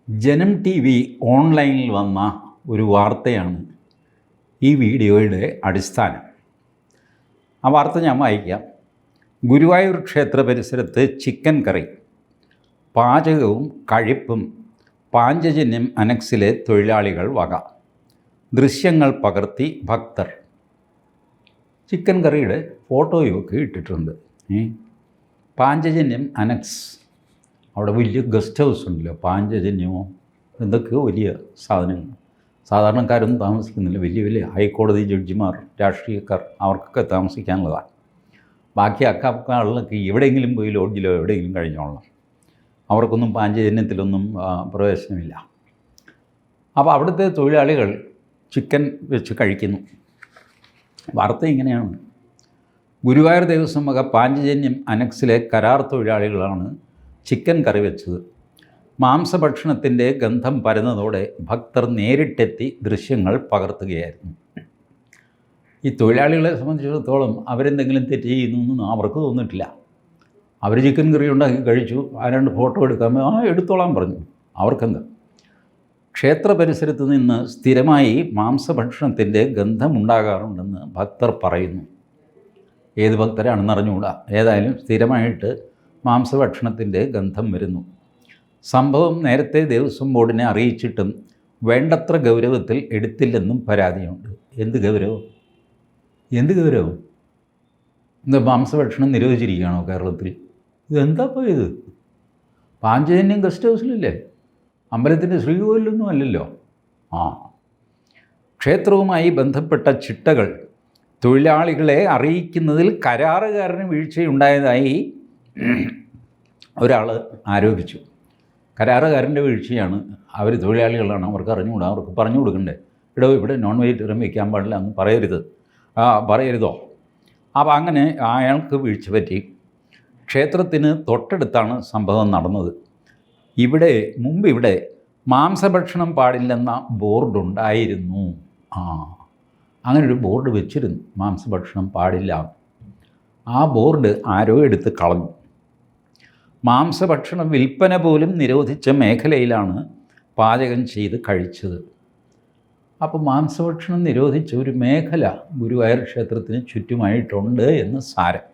ജനം T V ഓൺലൈനിൽ വന്ന ഒരു വാർത്തയാണ് ഈ വീഡിയോയുടെ അടിസ്ഥാനം. ആ വാർത്ത ഞാൻ വായിക്കാം. ഗുരുവായൂർ ക്ഷേത്ര പരിസരത്ത് ചിക്കൻ കറി പാചകവും കഴിപ്പും പാഞ്ചജന്യം അനക്സിലെ തൊഴിലാളികൾ വക. ദൃശ്യങ്ങൾ പകർത്തി ഭക്തർ. ചിക്കൻ കറിയുടെ ഫോട്ടോയുമൊക്കെ ഇട്ടിട്ടുണ്ട്. പാഞ്ചജന്യം അനക്സ്, അവിടെ വലിയ ഗസ്റ്റ് ഹൗസ് ഉണ്ടല്ലോ, പാഞ്ചജന്യമോ എന്തൊക്കെയോ വലിയ സാധനങ്ങൾ. സാധാരണക്കാരൊന്നും താമസിക്കുന്നില്ല, വലിയ വലിയ ഹൈക്കോടതി ജഡ്ജിമാർ, രാഷ്ട്രീയക്കാർ, അവർക്കൊക്കെ താമസിക്കാനുള്ളതാണ്. ബാക്കി അക്കാളുകളൊക്കെ എവിടെയെങ്കിലും പോയി ലോഡ്ജിലോ എവിടെയെങ്കിലും കഴിഞ്ഞോളണം. അവർക്കൊന്നും പാഞ്ചജന്യത്തിലൊന്നും പ്രവേശനമില്ല. അപ്പോൾ അവിടുത്തെ തൊഴിലാളികൾ ചിക്കൻ വെച്ച് കഴിക്കുന്നു. വാർത്ത ഇങ്ങനെയാണ്: ഗുരുവായൂർ ദേവസ്വം വക പാഞ്ചജന്യം അനക്സിലെ കരാർ തൊഴിലാളികളാണ് ചിക്കൻ കറി വെച്ചത്. മാംസഭക്ഷണത്തിൻ്റെ ഗന്ധം പരന്നതോടെ ഭക്തർ നേരിട്ടെത്തി ദൃശ്യങ്ങൾ പകർത്തുകയായിരുന്നു. ഈ തൊഴിലാളികളെ സംബന്ധിച്ചിടത്തോളം അവരെന്തെങ്കിലും തെറ്റ് ചെയ്യുന്നു അവർക്ക് തോന്നിയിട്ടില്ല. അവർ ചിക്കൻ കറി ഉണ്ടാക്കി കഴിച്ചു, ആരാണ്ട് ഫോട്ടോ എടുക്കാൻ എടുത്തോളാൻ പറഞ്ഞു. അവർക്കെന്താ? ക്ഷേത്ര പരിസരത്ത് നിന്ന് സ്ഥിരമായി മാംസഭക്ഷണത്തിൻ്റെ ഗന്ധമുണ്ടാകാറുണ്ടെന്ന് ഭക്തർ പറയുന്നു. ഏത് ഭക്തരാണെന്ന് അറിഞ്ഞുകൂടാ. ഏതായാലും സ്ഥിരമായിട്ട് മാംസഭക്ഷണത്തിൻ്റെ ഗന്ധം വരുന്നു. സംഭവം നേരത്തെ ദേവസ്വം ബോർഡിനെ അറിയിച്ചിട്ടും വേണ്ടത്ര ഗൗരവത്തിൽ എടുത്തില്ലെന്നും പരാതിയുണ്ട്. എന്ത് ഗൗരവം? എന്താ മാംസഭക്ഷണം നിരോധിച്ചിരിക്കുകയാണോ കേരളത്തിൽ? ഇതെന്താപ്പോൾ ഇത്? പാഞ്ചജന്യം ഗസ്റ്റ് ഹൗസിലല്ലേ, അമ്പലത്തിൻ്റെ ശ്രീകോവിലൊന്നും അല്ലല്ലോ. ക്ഷേത്രവുമായി ബന്ധപ്പെട്ട ചിട്ടകൾ തൊഴിലാളികളെ അറിയിക്കുന്നതിൽ കരാറുകാരന് വീഴ്ചയുണ്ടായതായി ഒരാൾ ആരോപിച്ചു. കരാറുകാരൻ്റെ വീഴ്ചയാണ്. അവർ തൊഴിലാളികളാണ്, അവർക്ക് അറിഞ്ഞുകൂടാ, അവർക്ക് പറഞ്ഞു കൊടുക്കണ്ടേ? ഇവിടെ നോൺ വെജിറ്റേറിയൻ വയ്ക്കാൻ പാടില്ല എന്ന് പറയരുതോ? അപ്പോൾ അങ്ങനെ അയാൾക്ക് വീഴ്ച പറ്റി. ക്ഷേത്രത്തിന് തൊട്ടടുത്താണ് സംഭവം നടന്നത്. മുമ്പ് ഇവിടെ മാംസഭക്ഷണം പാടില്ലെന്ന ബോർഡുണ്ടായിരുന്നു. അങ്ങനൊരു ബോർഡ് വെച്ചിരുന്നു, മാംസഭക്ഷണം പാടില്ല. ആ ബോർഡ് ആരോ എടുത്ത് കളഞ്ഞു. മാംസഭക്ഷണം വിൽപ്പന പോലും നിരോധിച്ച മേഖലയിലാണ് പാചകം ചെയ്ത് കഴിച്ചത്. അപ്പോൾ മാംസഭക്ഷണം നിരോധിച്ച ഒരു മേഖല ഗുരുവായൂർ ക്ഷേത്രത്തിന് ചുറ്റുമായിട്ടുണ്ട് എന്ന് സാരം.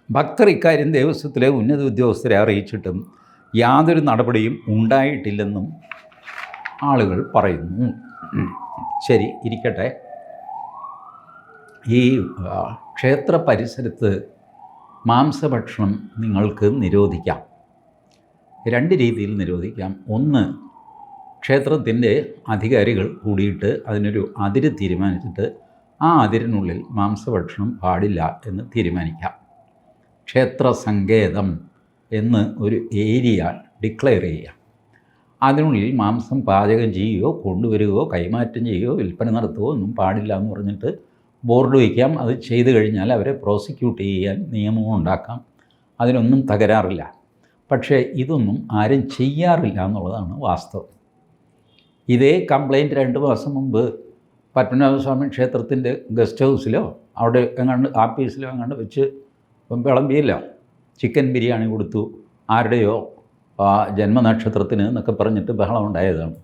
ഭക്തർ ഇക്കാര്യം ദേവസ്വത്തിലെ ഉന്നത ഉദ്യോഗസ്ഥരെ അറിയിച്ചിട്ടും യാതൊരു നടപടിയും ഉണ്ടായിട്ടില്ലെന്നും ആളുകൾ പറയുന്നു. ശരി, ഇരിക്കട്ടെ. ഈ ക്ഷേത്ര പരിസരത്ത് മാംസഭക്ഷണം നിങ്ങൾക്ക് നിരോധിക്കാം. രണ്ട് രീതിയിൽ നിരോധിക്കാം. ഒന്ന്, ക്ഷേത്രത്തിൻ്റെ അധികാരികൾ കൂടിയിട്ട് അതിനൊരു അതിര് തീരുമാനിച്ചിട്ട് ആ അതിരിനുള്ളിൽ മാംസഭക്ഷണം പാടില്ല എന്ന് തീരുമാനിക്കാം. ക്ഷേത്ര സങ്കേതം എന്ന് ഒരു ഏരിയ ഡിക്ലെയർ ചെയ്യാം. അതിനുള്ളിൽ മാംസം പാചകം ചെയ്യുകയോ കൊണ്ടുവരികയോ കൈമാറ്റം ചെയ്യുകയോ വിൽപ്പന നടത്തുകയോ ഒന്നും പാടില്ല എന്ന് പറഞ്ഞിട്ട് ബോർഡ് വയ്ക്കാം. അത് ചെയ്തു കഴിഞ്ഞാൽ അവരെ പ്രോസിക്യൂട്ട് ചെയ്യാൻ നിയമവും ഉണ്ടാക്കാം. അതിനൊന്നും തകരാറില്ല. പക്ഷേ ഇതൊന്നും ആരും ചെയ്യാറില്ല എന്നുള്ളതാണ് വാസ്തവം. ഇതേ കംപ്ലയിൻറ്റ് 2 മാസം മുമ്പ് പത്മനാഭസ്വാമി ക്ഷേത്രത്തിൻ്റെ ഗസ്റ്റ് ഹൗസിലോ അവിടെ എങ്ങാണ്ട് ആപ്പീസിലോ എങ്ങാണ്ട് വെച്ച് വിളമ്പിയില്ല. ചിക്കൻ ബിരിയാണി കൊടുത്തു, ആരുടെയോ ജന്മനക്ഷത്രത്തിന് എന്നൊക്കെ പറഞ്ഞിട്ട് ബഹളമുണ്ടായതാണ്.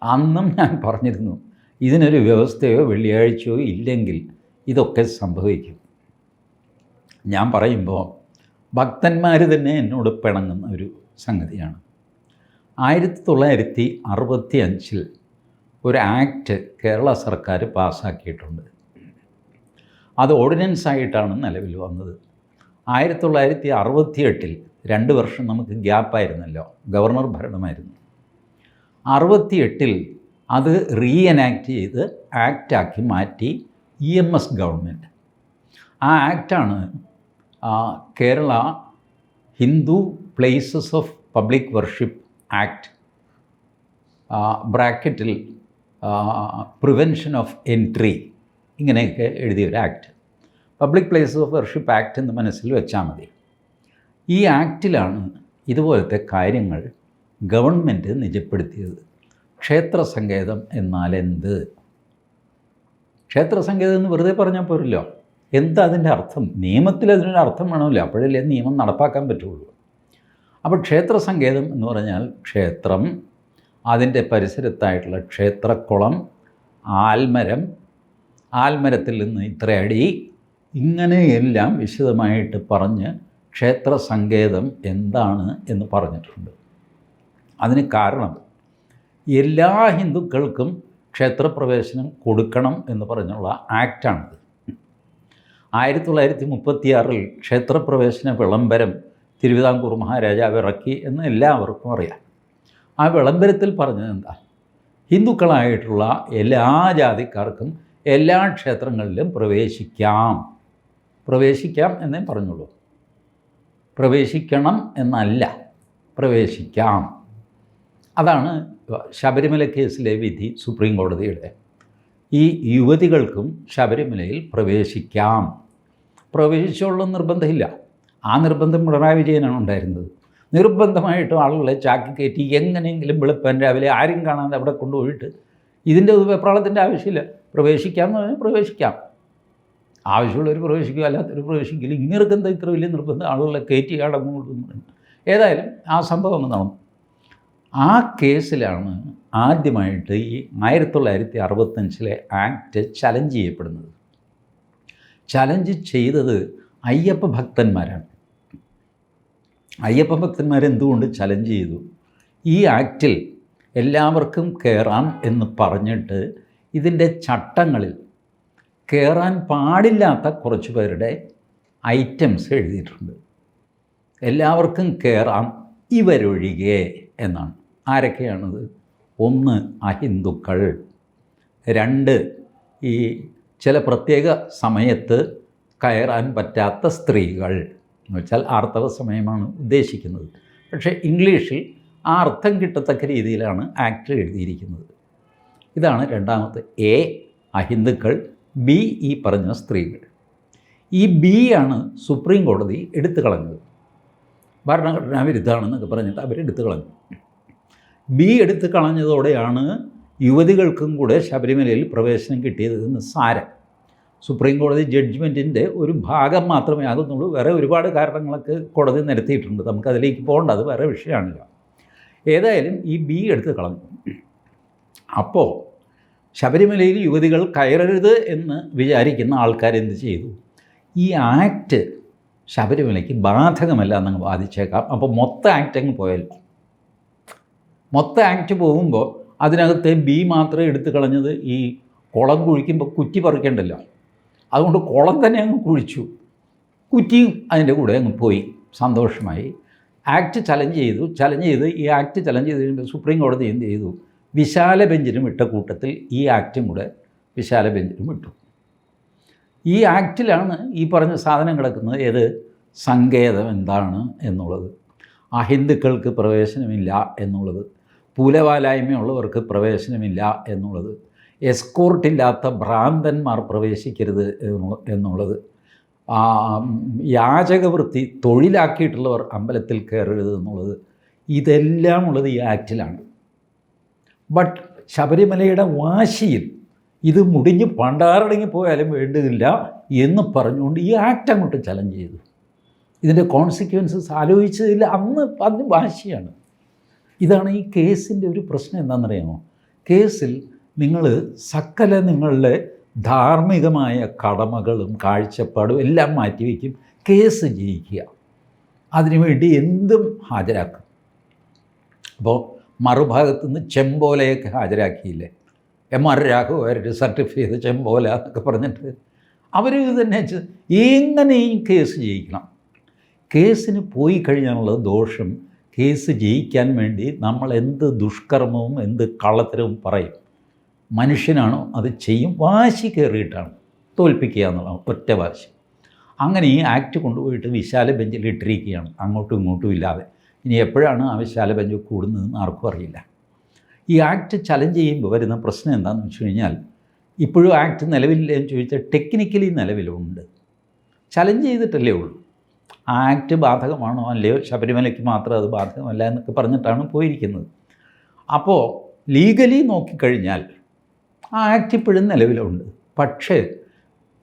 അന്നും ഞാൻ പറഞ്ഞിരുന്നു, ഇതിനൊരു വ്യവസ്ഥയോ വെള്ളിയാഴ്ചയോ ഇല്ലെങ്കിൽ ഇതൊക്കെ സംഭവിക്കും. ഞാൻ പറയുമ്പോൾ ഭക്തന്മാർ തന്നെ എന്നോട് പിണങ്ങുന്ന ഒരു സംഗതിയാണ്. 1965 ഒരു ആക്ട് കേരള സർക്കാർ പാസ്സാക്കിയിട്ടുണ്ട്. അത് ഓർഡിനൻസായിട്ടാണ് നിലവിൽ വന്നത്. 1968 2 വർഷം നമുക്ക് ഗ്യാപ്പായിരുന്നല്ലോ, ഗവർണർ ഭരണമായിരുന്നു. 68 അത് റീഎനാക്ട് ചെയ്ത് ആക്റ്റാക്കി മാറ്റി EMS ഗവൺമെൻറ്. ആ ആക്റ്റാണ് Kerala Hindu places of public worship act, ബ്രാക്കറ്റിൽ പ്രിവെൻഷൻ ഓഫ് എൻട്രി, ഇങ്ങനെയൊക്കെ എഴുതിയൊരു act. Public places of worship act എന്ന് മനസ്സിൽ വെച്ചാൽ മതി. ഈ ആക്റ്റിലാണ് ഇതുപോലത്തെ കാര്യങ്ങൾ ഗവൺമെൻറ് നിജപ്പെടുത്തിയത്. ക്ഷേത്ര സങ്കേതം എന്നാൽ എന്ത്? ക്ഷേത്ര സങ്കേതം എന്ന് വെറുതെ പറഞ്ഞാൽ പോരല്ലോ. എന്താ അതിൻ്റെ അർത്ഥം? നിയമത്തിൽ അതിനൊരു അർത്ഥം വേണമല്ലോ, അപ്പോഴല്ലേ നിയമം നടപ്പാക്കാൻ പറ്റുള്ളൂ. അപ്പോൾ ക്ഷേത്രസങ്കേതം എന്ന് പറഞ്ഞാൽ ക്ഷേത്രം, അതിൻ്റെ പരിസരത്തായിട്ടുള്ള ക്ഷേത്രക്കുളം, ആൽമരം, ആൽമരത്തിൽ നിന്ന് ഇത്ര അടി, ഇങ്ങനെയെല്ലാം വിശദമായിട്ട് പറഞ്ഞ് ക്ഷേത്രസങ്കേതം എന്താണ് എന്ന് പറഞ്ഞിട്ടുണ്ട്. അതിന് കാരണം എല്ലാ ഹിന്ദുക്കൾക്കും ക്ഷേത്രപ്രവേശനം കൊടുക്കണം എന്ന് പറഞ്ഞുള്ള ആക്റ്റാണിത്. 1936 ക്ഷേത്രപ്രവേശന വിളംബരം തിരുവിതാംകൂർ മഹാരാജാവ് ഇറക്കി എന്ന് എല്ലാവർക്കും അറിയാം. ആ വിളംബരത്തിൽ പറഞ്ഞത് എന്താ? ഹിന്ദുക്കളായിട്ടുള്ള എല്ലാ ജാതിക്കാർക്കും എല്ലാ ക്ഷേത്രങ്ങളിലും പ്രവേശിക്കാം എന്നേ പറഞ്ഞുള്ളൂ. പ്രവേശിക്കണം എന്നല്ല, പ്രവേശിക്കാം. അതാണ് ശബരിമല കേസിലെ വിധി, സുപ്രീം കോടതിയുടെ. ഈ യുവതികൾക്കും ശബരിമലയിൽ പ്രവേശിക്കാം. പ്രവേശിച്ചുള്ള നിർബന്ധമില്ല. ആ നിർബന്ധം പിണറായി വിജയനാണ് ഉണ്ടായിരുന്നത്. നിർബന്ധമായിട്ടും ആളുകളെ ചാക്കി കയറ്റി എങ്ങനെയെങ്കിലും വെളുപ്പൻ രാവിലെ ആരും കാണാതെ അവിടെ കൊണ്ടുപോയിട്ട് ഇതിൻ്റെ വെപ്രാളത്തിൻ്റെ ആവശ്യമില്ല. പ്രവേശിക്കാമെന്ന് പറഞ്ഞാൽ പ്രവേശിക്കാം. ആവശ്യമുള്ളവർ പ്രവേശിക്കുക, അല്ലാത്തൊരു പ്രവേശിക്കില്ല. ഇങ്ങനെയൊക്കെ എന്താ ഇത്ര വലിയ നിർബന്ധം? ആളുകളെ കയറ്റി അടങ്ങുന്നു. ഏതായാലും ആ സംഭവം നടന്നു. ആ കേസിലാണ് ആദ്യമായിട്ട് ഈ 1965 ആക്ട് ചലഞ്ച് ചെയ്യപ്പെടുന്നത്. ചലഞ്ച് ചെയ്തത് അയ്യപ്പ ഭക്തന്മാരാണ്. അയ്യപ്പ ഭക്തന്മാരെന്തുകൊണ്ട് ചലഞ്ച് ചെയ്തു? ഈ ആക്റ്റിൽ എല്ലാവർക്കും കയറാം എന്ന് പറഞ്ഞിട്ട് ഇതിൻ്റെ ചട്ടങ്ങളിൽ കയറാൻ പാടില്ലാത്ത കുറച്ച് പേരുടെ ഐറ്റംസ് എഴുതിയിട്ടുണ്ട്. എല്ലാവർക്കും കയറാം ഇവരൊഴികെ എന്നാണ്. ആരൊക്കെയാണത്? 1 അഹിന്ദുക്കൾ, 2 ഈ ചില പ്രത്യേക സമയത്ത് കയറാൻ പറ്റാത്ത സ്ത്രീകൾ, എന്ന് വെച്ചാൽ ആർത്തവ സമയമാണ് ഉദ്ദേശിക്കുന്നത്. പക്ഷേ ഇംഗ്ലീഷിൽ ആ അർത്ഥം കിട്ടത്തക്ക രീതിയിലാണ് ആക്ട് എഴുതിയിരിക്കുന്നത്. ഇതാണ് രണ്ടാമത്തെ. എ അഹിന്ദുക്കൾ, ബി ഈ പറഞ്ഞ സ്ത്രീകൾ. ഈ ബി ആണ് സുപ്രീം കോടതി എടുത്തു കളഞ്ഞത്. ഭരണഘടനാ വിരുദ്ധമാണെന്നൊക്കെ പറഞ്ഞിട്ട് അവരെടുത്തു കളഞ്ഞു. ബി എടുത്തു കളഞ്ഞതോടെയാണ് യുവതികൾക്കും കൂടെ ശബരിമലയിൽ പ്രവേശനം കിട്ടിയതെന്ന് സാരം. സുപ്രീം കോടതി ജഡ്ജ്മെൻറ്റിൻ്റെ ഒരു ഭാഗം മാത്രമേ ആകുന്നുള്ളൂ. വേറെ ഒരുപാട് കാരണങ്ങളൊക്കെ കോടതി നിരത്തിയിട്ടുണ്ട്. നമുക്കതിലേക്ക് പോകേണ്ട, അത് വേറെ വിഷയമാണല്ലോ. ഏതായാലും ഈ ബി എടുത്ത് കളഞ്ഞു. അപ്പോൾ ശബരിമലയിൽ യുവതികൾ കയറരുത് എന്ന് വിചാരിക്കുന്ന ആൾക്കാരെന്ത് ചെയ്തു? ഈ ആക്ട് ശബരിമലയ്ക്ക് ബാധകമല്ല എന്നങ്ങ് വാദിച്ചേക്കാം. അപ്പോൾ മൊത്തം ആക്ട് അങ്ങ് പോയല്ലോ. മൊത്തം ആക്ട് പോകുമ്പോൾ അതിനകത്ത് ബി മാത്രമേ എടുത്തു കളഞ്ഞത്. ഈ കുളം കുഴിക്കുമ്പോൾ കുറ്റി പറിക്കണ്ടല്ലോ, അതുകൊണ്ട് കുളം തന്നെ അങ്ങ് കുഴിച്ചു. കുറ്റിയും അതിൻ്റെ കൂടെ അങ്ങ് പോയി. സന്തോഷമായി. ആക്ട് ചലഞ്ച് ചെയ്ത് ഈ ആക്ട് ചലഞ്ച് ചെയ്ത് കഴിയുമ്പോൾ സുപ്രീം കോടതി എന്ത് ചെയ്തു? വിശാല ബെഞ്ചിനും ഇട്ട കൂട്ടത്തിൽ ഈ ആക്റ്റും കൂടെ വിശാല ബെഞ്ചിനും ഇട്ടു. ഈ ആക്റ്റിലാണ് ഈ പറഞ്ഞ സാധനം കിടക്കുന്നത്. ഏത്? സങ്കേതം എന്താണ് എന്നുള്ളത്, അഹിന്ദുക്കൾക്ക് പ്രവേശനമില്ല എന്നുള്ളത്, പൂലവാലായ്മയുള്ളവർക്ക് പ്രവേശനമില്ല എന്നുള്ളത്, എസ്കോർട്ടില്ലാത്ത ഭ്രാന്തന്മാർ പ്രവേശിക്കരുത് എന്നുള്ളത്, യാചകവൃത്തി തൊഴിലാക്കിയിട്ടുള്ളവർ അമ്പലത്തിൽ കയറരുത് എന്നുള്ളത്, ഇതെല്ലാം ഉള്ളത് ഈ ആക്റ്റിലാണ്. ബട്ട് ശബരിമലയുടെ വാശിയിൽ ഇത് മുടിഞ്ഞ് പണ്ടാറടങ്ങി പോയാലും വേണ്ടതില്ല എന്ന് പറഞ്ഞുകൊണ്ട് ഈ ആക്ട് അങ്ങോട്ട് ചലഞ്ച് ചെയ്തു. ഇതിൻ്റെ കോൺസിക്വൻസസ് ആലോചിച്ചതില്ല. അതിന് വാശിയാണ്. ഇതാണ് ഈ കേസിൻ്റെ ഒരു പ്രശ്നം. എന്താണെന്നറിയാമോ? കേസിൽ നിങ്ങൾ നിങ്ങളുടെ ധാർമ്മികമായ കടമകളും കാഴ്ചപ്പാടും എല്ലാം മാറ്റിവെക്കും. കേസ് ജയിക്കുക, അതിനുവേണ്ടി എന്തും ഹാജരാക്കും. അപ്പോൾ മറുഭാഗത്തു നിന്ന് ചെമ്പോലയൊക്കെ ഹാജരാക്കിയില്ലേ? MR രാഘവരുടെ സർട്ടിഫൈ ചെയ്ത് ചെമ്പോല എന്നൊക്കെ പറഞ്ഞിട്ട് അവർ ഇത് തന്നെ എങ്ങനെയും കേസ് ജയിക്കണം. കേസിന് പോയി കഴിഞ്ഞാലുള്ള ദോഷം, കേസ് ജയിക്കാൻ വേണ്ടി നമ്മൾ എന്ത് ദുഷ്കർമ്മവും എന്ത് കള്ളത്തരവും പറയും. മനുഷ്യനാണോ അത് ചെയ്യും. വാശി കയറിയിട്ടാണ് തോൽപ്പിക്കുക എന്നുള്ള ഒറ്റ വാശി. അങ്ങനെ ഈ ആക്ട് കൊണ്ടുപോയിട്ട് വിശാല ബെഞ്ചിൽ ഇട്ടിരിക്കുകയാണ്, അങ്ങോട്ടും ഇങ്ങോട്ടും ഇല്ലാതെ. ഇനി എപ്പോഴാണ് ആ വിശാല ബെഞ്ച് കൂടുന്നതെന്ന് ആർക്കും അറിയില്ല. ഈ ആക്ട് ചലഞ്ച് ചെയ്യുമ്പോൾ വരുന്ന പ്രശ്നം എന്താണെന്ന് വെച്ച് കഴിഞ്ഞാൽ, ഇപ്പോഴും ആക്ട് നിലവിലില്ലേ എന്ന് ചോദിച്ചാൽ ടെക്നിക്കലി നിലവിലുണ്ട്. ചലഞ്ച് ചെയ്തിട്ടല്ലേ ഉള്ളൂ. ആ ആക്ട് ബാധകമാണോ അല്ലയോ, ശബരിമലയ്ക്ക് മാത്രം അത് ബാധകമല്ല എന്നൊക്കെ പറഞ്ഞിട്ടാണ് പോയിരിക്കുന്നത്. അപ്പോൾ ലീഗലി നോക്കിക്കഴിഞ്ഞാൽ ആ ആക്ട് ഇപ്പോഴും നിലവിലുണ്ട്. പക്ഷേ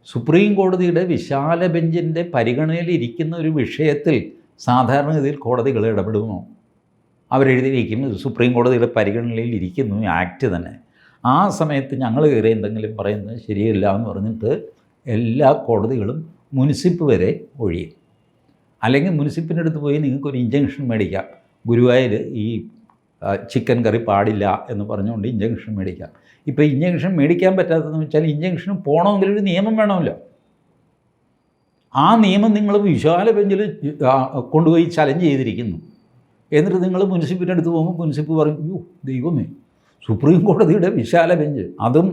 സുപ്രീം കോടതിയുടെ വിശാല ബെഞ്ചിൻ്റെ പരിഗണനയിലിരിക്കുന്ന ഒരു വിഷയത്തിൽ സാധാരണഗതിയിൽ കോടതികൾ ഇടപെടുമോ? അവരെഴുതി വയ്ക്കും സുപ്രീം കോടതിയുടെ പരിഗണനയിൽ ഇരിക്കുന്നു ഈ ആക്ട് തന്നെ. ആ സമയത്ത് ഞങ്ങൾ കയറി എന്തെങ്കിലും പറയുന്നത് ശരിയല്ല എന്ന് പറഞ്ഞിട്ട് എല്ലാ കോടതികളും മുനിസിപ്പ് വരെ ഒഴിയും. അല്ലെങ്കിൽ മുനിസിപ്പിൻ്റെ അടുത്ത് പോയി നിങ്ങൾക്കൊരു ഇഞ്ചക്ഷൻ മേടിക്കാം, ഗുരുവായൂർ ഈ ചിക്കൻ കറി പാടില്ല എന്ന് പറഞ്ഞുകൊണ്ട് ഇഞ്ചക്ഷൻ മേടിക്കാം. ഇപ്പോൾ ഇഞ്ചക്ഷൻ മേടിക്കാൻ പറ്റാത്തതെന്ന് വെച്ചാൽ ഇഞ്ചക്ഷന് പോകണമെങ്കിൽ ഒരു നിയമം വേണമല്ലോ. ആ നിയമം നിങ്ങൾ വിശാല ബെഞ്ചിൽ കൊണ്ടുപോയി ചലഞ്ച് ചെയ്തിരിക്കുന്നു. എന്നിട്ട് നിങ്ങൾ മുനിസിപ്പിൻ്റെ അടുത്ത് പോകുമ്പോൾ മുനിസിപ്പ് പറയും, അയ്യോ ദൈവമേ, സുപ്രീം കോടതിയുടെ വിശാല ബെഞ്ച്, അതും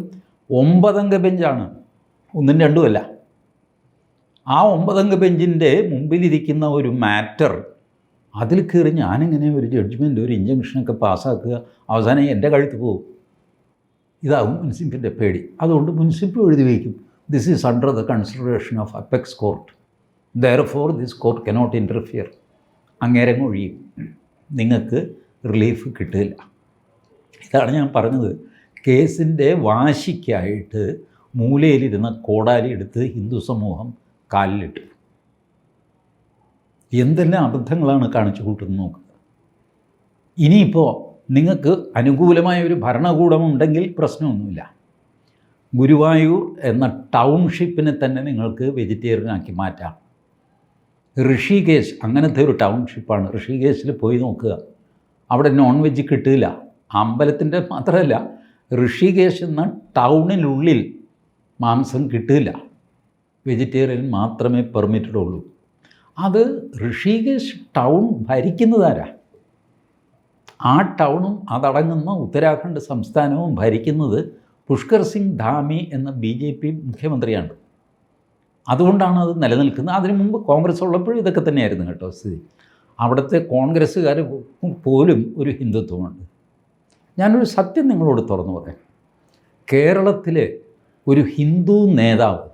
9 അംഗ ബെഞ്ചാണ്, 1ഉം 2ഉം അല്ല. ആ 9 അംഗ ബെഞ്ചിൻ്റെ മുമ്പിലിരിക്കുന്ന ഒരു മാറ്റർ, അതിൽ കയറി ഞാനിങ്ങനെ ഒരു ജഡ്ജ്മെൻറ്റ്, ഒരു ഇഞ്ചക്ഷനൊക്കെ പാസ്സാക്കുക, അവസാനം എൻ്റെ കഴുത്ത് പോകും. ഇതാവും മുനിസിപ്പിൻ്റെ പേടി. അതുകൊണ്ട് മുനിസിപ്പ് എഴുതി വയ്ക്കും, this is under the consideration of apex court, therefore this court cannot interfere. അങ്ങേരങ്ങ് ഒഴിയും, നിങ്ങൾക്ക് റിലീഫ് കിട്ടില്ല. ഇതാണ് ഞാൻ പറഞ്ഞത്. കേസിൻ്റെ വാശിക്കായിട്ട് മൂലയിലിരുന്ന കോടാലി എടുത്ത് ഹിന്ദു സമൂഹം കാലിലിട്ടു. എന്തെല്ലാം അബദ്ധങ്ങളാണ് കാണിച്ചു കൂട്ടുന്നത് നോക്കുക. ഇനിയിപ്പോൾ നിങ്ങൾക്ക് അനുകൂലമായ ഒരു ഭരണകൂടമുണ്ടെങ്കിൽ പ്രശ്നമൊന്നുമില്ല. ഗുരുവായൂർ എന്ന ടൗൺഷിപ്പിനെ തന്നെ നിങ്ങൾക്ക് വെജിറ്റേറിയനാക്കി മാറ്റാം. ഋഷികേശ് അങ്ങനത്തെ ഒരു ടൗൺഷിപ്പാണ്. ഋഷികേശിൽ പോയി നോക്കുക, അവിടെ നോൺ വെജ് കിട്ടില്ല. അമ്പലത്തിൻ്റെ മാത്രമല്ല, ഋഷികേശ് എന്ന ടൗണിനുള്ളിൽ മാംസം കിട്ടില്ല. വെജിറ്റേറിയൻ മാത്രമേ പെർമിറ്റഡ് ഉള്ളൂ. അത് ഋഷികേശ് ടൗൺ ഭരിക്കുന്നതാരാ? ആ ടൗണും അതടങ്ങുന്ന ഉത്തരാഖണ്ഡ് സംസ്ഥാനവും ഭരിക്കുന്നത് പുഷ്കർ സിംഗ് ധാമി എന്ന BJP മുഖ്യമന്ത്രിയാണ്. അതുകൊണ്ടാണ് അത് നിലനിൽക്കുന്നത്. അതിനു മുമ്പ് കോൺഗ്രസ് ഉള്ളപ്പോഴും ഇതൊക്കെ തന്നെയായിരുന്നു കേട്ടോ സ്ഥിതി. അവിടുത്തെ കോൺഗ്രസ്സുകാർ പോലും ഒരു ഹിന്ദുത്വമുണ്ട്. ഞാനൊരു സത്യം നിങ്ങളോട് തുറന്നു പറയാം. കേരളത്തിലെ ഒരു ഹിന്ദു നേതാവ്,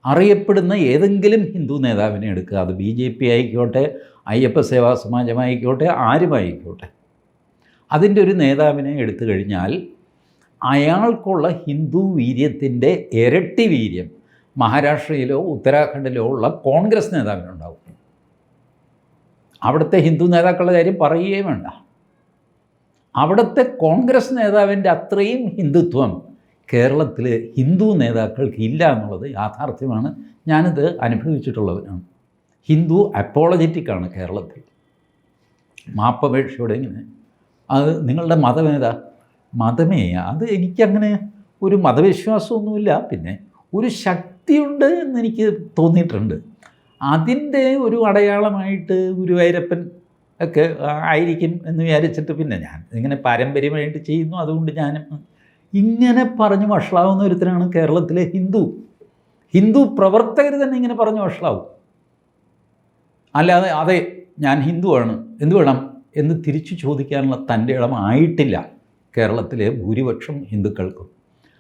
അറിയപ്പെടുന്ന ഏതെങ്കിലും ഹിന്ദു നേതാവിനെ എടുക്കുക, അത് BJP ആയിക്കോട്ടെ, അയ്യപ്പ സേവാ സമാജമായിക്കോട്ടെ, ആരുമായിക്കോട്ടെ, അതിൻ്റെ ഒരു നേതാവിനെ എടുത്തു കഴിഞ്ഞാൽ അയാൾക്കുള്ള ഹിന്ദു വീര്യത്തിൻ്റെ ഇരട്ടി വീര്യം മഹാരാഷ്ട്രയിലോ ഉത്തരാഖണ്ഡിലോ ഉള്ള കോൺഗ്രസ് നേതാവിനുണ്ടാവും. അവിടുത്തെ ഹിന്ദു നേതാക്കളുടെ കാര്യം പറയുകയും വേണ്ട. അവിടുത്തെ കോൺഗ്രസ് നേതാവിൻ്റെ അത്രയും ഹിന്ദുത്വം കേരളത്തിൽ ഹിന്ദു നേതാക്കൾക്ക് ഇല്ല എന്നുള്ളത് യാഥാർത്ഥ്യമാണ്. ഞാനിത് അനുഭവിച്ചിട്ടുള്ളവരാണ്. ഹിന്ദു അപ്പോളജറ്റിക്കാണ് കേരളത്തിൽ. മാപ്പപേക്ഷയോടെ ഇങ്ങനെ, അത് നിങ്ങളുടെ മതമേതാ? മതമേ, അത് എനിക്കങ്ങനെ ഒരു മതവിശ്വാസമൊന്നുമില്ല. പിന്നെ ഒരു ശക്തിയുണ്ട് എന്നെനിക്ക് തോന്നിയിട്ടുണ്ട്. അതിൻ്റെ ഒരു അടയാളമായിട്ട് ഗുരുവായൂരപ്പൻ ഒക്കെ ആയിരിക്കും എന്ന് വിചാരിച്ചിട്ട് പിന്നെ ഞാൻ ഇങ്ങനെ പാരമ്പര്യമായിട്ട് ചെയ്യുന്നു. അതുകൊണ്ട് ഞാനും ഇങ്ങനെ പറഞ്ഞ് വഷളാവുന്ന ഒരുത്തരാണ് കേരളത്തിലെ ഹിന്ദു പ്രവർത്തകർ തന്നെ ഇങ്ങനെ പറഞ്ഞ് വഷളാവും. അല്ലാതെ അതെ ഞാൻ ഹിന്ദുവാണ്, എന്ത് വേണം എന്ന് തിരിച്ചു ചോദിക്കാനുള്ള തൻ്റെ ഇടം ആയിട്ടില്ല കേരളത്തിലെ ഭൂരിപക്ഷം ഹിന്ദുക്കൾക്കും.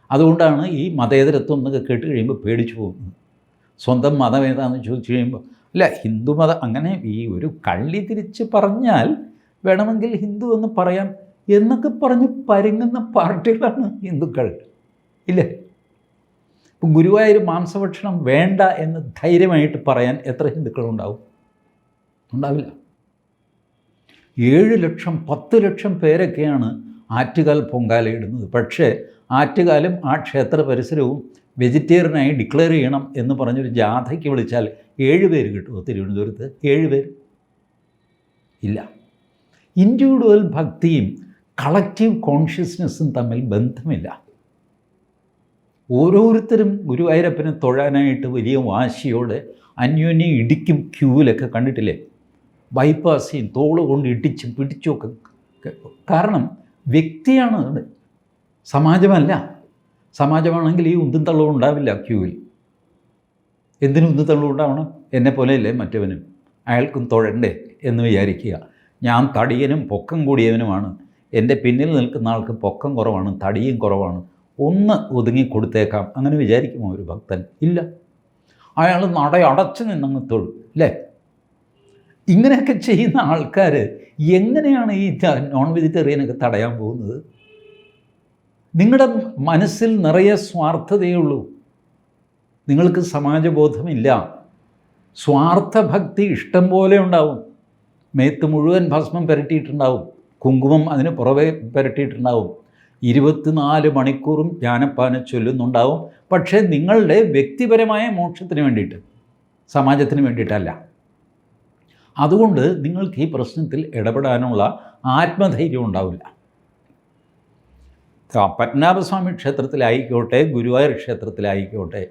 അതുകൊണ്ടാണ് ഈ മതേതരത്വം എന്നൊക്കെ കേട്ട് കഴിയുമ്പോൾ പേടിച്ചു പോകുന്നത്. സ്വന്തം മതം ഏതാണെന്ന് ചോദിച്ചു കഴിയുമ്പോൾ അല്ല ഹിന്ദുമതം, അങ്ങനെ ഈ ഒരു കള്ളി തിരിച്ച് പറഞ്ഞാൽ വേണമെങ്കിൽ ഹിന്ദു എന്ന് പറയാം എന്നൊക്കെ പറഞ്ഞ് പരുങ്ങുന്ന പാർട്ടികളാണ് ഹിന്ദുക്കൾ, ഇല്ലേ? ഇപ്പം ഗുരുവായൂർ മാംസഭക്ഷണം വേണ്ട എന്ന് ധൈര്യമായിട്ട് പറയാൻ എത്ര ഹിന്ദുക്കളുണ്ടാവും? ഉണ്ടാവില്ല. 7 ലക്ഷം 10 ലക്ഷം പേരൊക്കെയാണ് ആറ്റുകാൽ പൊങ്കാലയിടുന്നത്. പക്ഷേ ആറ്റുകാലും ആ ക്ഷേത്ര പരിസരവും വെജിറ്റേറിയനായി ഡിക്ലെയർ ചെയ്യണം എന്ന് പറഞ്ഞൊരു ജാഥയ്ക്ക് വിളിച്ചാൽ 7 പേര് കിട്ടുമോ തിരുവനന്തപുരത്ത്? 7 പേര് ഇല്ല. ഇൻഡിവിജ്വൽ ഭക്തിയും കളക്റ്റീവ് കോൺഷ്യസ്നെസ്സും തമ്മിൽ ബന്ധമില്ല. ഓരോരുത്തരും ഗുരുവായൂരപ്പനെ തൊഴാനായിട്ട് വലിയ വാശിയോടെ അന്യോന്യം ഇടിക്കും. ക്യൂവിലൊക്കെ കണ്ടിട്ടില്ലേ? ബൈപ്പാസ് ചെയ്യും, തോള് കൊണ്ട് ഇടിച്ചും പിടിച്ചുമൊക്കെ. കാരണം വ്യക്തിയാണ് അത്, സമാജമല്ല. സമാജമാണെങ്കിൽ ഈ ഉന്തും തള്ളവും ഉണ്ടാവില്ല ക്യൂവിൽ. എന്തിനും ഉന്തും തള്ളവും ഉണ്ടാവണം? എന്നെപ്പോലെയല്ലേ മറ്റവനും, അയാൾക്കും തൊഴണ്ടേ എന്ന് വിചാരിക്കുക. ഞാൻ തടിയനും പൊക്കം കൂടിയവനുമാണ്, എൻ്റെ പിന്നിൽ നിൽക്കുന്ന ആൾക്ക് പൊക്കം കുറവാണ്, തടിയും കുറവാണ്, ഒന്ന് ഒതുങ്ങി കൊടുത്തേക്കാം അങ്ങനെ വിചാരിക്കുമോ ഒരു ഭക്തൻ? ഇല്ല. അയാൾ നടയടച്ച് നിന്നങ്ങ് തൊഴും, അല്ലേ? ഇങ്ങനെയൊക്കെ ചെയ്യുന്ന ആൾക്കാർ എങ്ങനെയാണ് ഈ നോൺ വെജിറ്റേറിയനൊക്കെ തടയാൻ പോകുന്നത്? നിങ്ങളുടെ മനസ്സിൽ നിറയെ സ്വാർത്ഥതയേ ഉള്ളൂ. നിങ്ങൾക്ക് സമാജബോധമില്ല. സ്വാർത്ഥഭക്തി ഇഷ്ടം പോലെ ഉണ്ടാവും. മേത്ത് മുഴുവൻ ഭസ്മം പുരട്ടിയിട്ടുണ്ടാവും, കുങ്കുമം അതിന് പുറവെ പുരട്ടിയിട്ടുണ്ടാവും, 24 മണിക്കൂറും ജ്ഞാനപ്പാന ചൊല്ലുന്നുണ്ടാവും. പക്ഷേ നിങ്ങളുടെ വ്യക്തിപരമായ മോക്ഷത്തിന് വേണ്ടിയിട്ട്, സമാജത്തിന് വേണ്ടിയിട്ടല്ല. അതുകൊണ്ട് നിങ്ങൾക്ക് ഈ പ്രശ്നത്തിൽ ഇടപെടാനുള്ള ആത്മധൈര്യം ഉണ്ടാവില്ല. പത്മനാഭസ്വാമി ക്ഷേത്രത്തിലായിക്കോട്ടെ, ഗുരുവായൂർ ക്ഷേത്രത്തിലായിക്കോട്ടെ,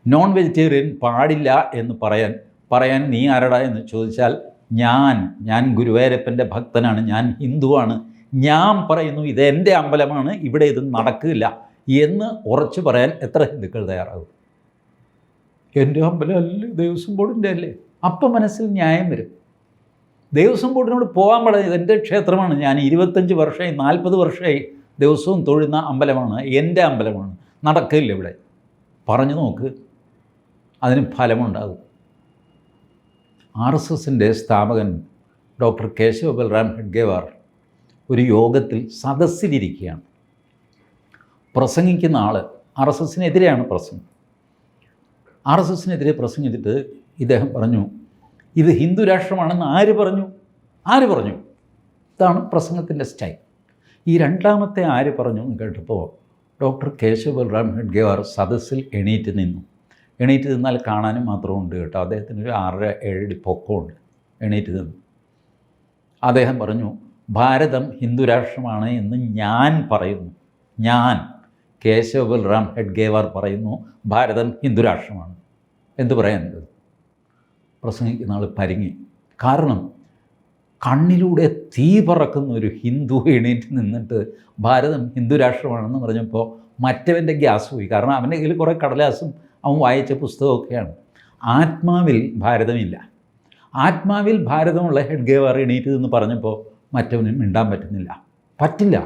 നോൺ വെജിറ്റേറിയൻ പാടില്ല എന്ന് പറയാൻ നീ ആരടാ എന്ന് ചോദിച്ചാൽ, ഞാൻ ഗുരുവായൂരപ്പൻ്റെ ഭക്തനാണ്, ഞാൻ ഹിന്ദുവാണ്, ഞാൻ പറയുന്നു ഇതെൻ്റെ അമ്പലമാണ്, ഇവിടെ ഇത് നടക്കില്ല എന്ന് ഉറച്ചു പറയാൻ എത്ര ഹിന്ദുക്കൾ തയ്യാറാകും? എൻ്റെ അമ്പലമല്ല, ദേവസ്വം ബോർഡിൻ്റെ അല്ലേ? അപ്പം മനസ്സിൽ ന്യായം വരും. ദേവസ്വം ബോർഡിനോട് പോകാൻ പറയുന്നത് എൻ്റെ ക്ഷേത്രമാണ്, ഞാൻ 25 വർഷമായി 40 വർഷമായി ദിവസവും തൊഴുന്ന അമ്പലമാണ്, എൻ്റെ അമ്പലമാണ്, നടക്കില്ല ഇവിടെ. പറഞ്ഞു നോക്ക്, അതിന് ഫലമുണ്ടാകും. RSSൻ്റെ സ്ഥാപകൻ ഡോക്ടർ കേശവ ബൽറാം ഹെഡ്ഗേവാർ ഒരു യോഗത്തിൽ സദസ്സിലിരിക്കുകയാണ്. പ്രസംഗിക്കുന്ന ആൾ RSSനെതിരെയാണ് പ്രസംഗം. RSSനെതിരെ പ്രസംഗിച്ചിട്ട് ഇദ്ദേഹം പറഞ്ഞു, ഇത് ഹിന്ദു രാഷ്ട്രമാണെന്ന് ആര് പറഞ്ഞു? ഇതാണ് പ്രസംഗത്തിൻ്റെ സ്റ്റൈൽ. ഈ രണ്ടാമത്തെ ആര് പറഞ്ഞു എന്ന് കേട്ടപ്പോൾ ഡോക്ടർ കേശവ ബൽറാം ഹെഡ്ഗേവാർ സദസ്സിൽ എണീറ്റ് നിന്നാൽ കാണാനും മാത്രമുണ്ട് കേട്ടോ. അദ്ദേഹത്തിന് ഒരു 6-7 അടി പൊക്കമുണ്ട്. എണീറ്റ് നിന്നു. അദ്ദേഹം പറഞ്ഞു, ഭാരതം ഹിന്ദു രാഷ്ട്രമാണ് എന്ന് ഞാൻ പറയുന്നു. ഞാൻ കേശവ ബൽറാം ഹെഡ്ഗേവാർ പറയുന്നു ഭാരതം ഹിന്ദു രാഷ്ട്രമാണ്. എന്തു പറയാനുണ്ട്? പ്രസംഗിക്കുന്ന ആൾ പരിങ്ങി. കാരണം കണ്ണിലൂടെ തീ പറക്കുന്ന ഒരു ഹിന്ദു എണീറ്റ് നിന്നിട്ട് ഭാരതം ഹിന്ദു രാഷ്ട്രമാണെന്ന് പറഞ്ഞപ്പോൾ മറ്റവൻ്റെ ഗ്യാസ് പോയി. കാരണം അവൻ്റെ കയ്യിൽ കുറേ കടലാസും അവൻ വായിച്ച പുസ്തകമൊക്കെയാണ്. ആത്മാവിൽ ഭാരതമില്ല. ആത്മാവിൽ ഭാരതമുള്ള ഹെഡ്ഗേവാർ എണീറ്റ് എന്ന് പറഞ്ഞപ്പോൾ മറ്റവന് മിണ്ടാൻ പറ്റില്ല.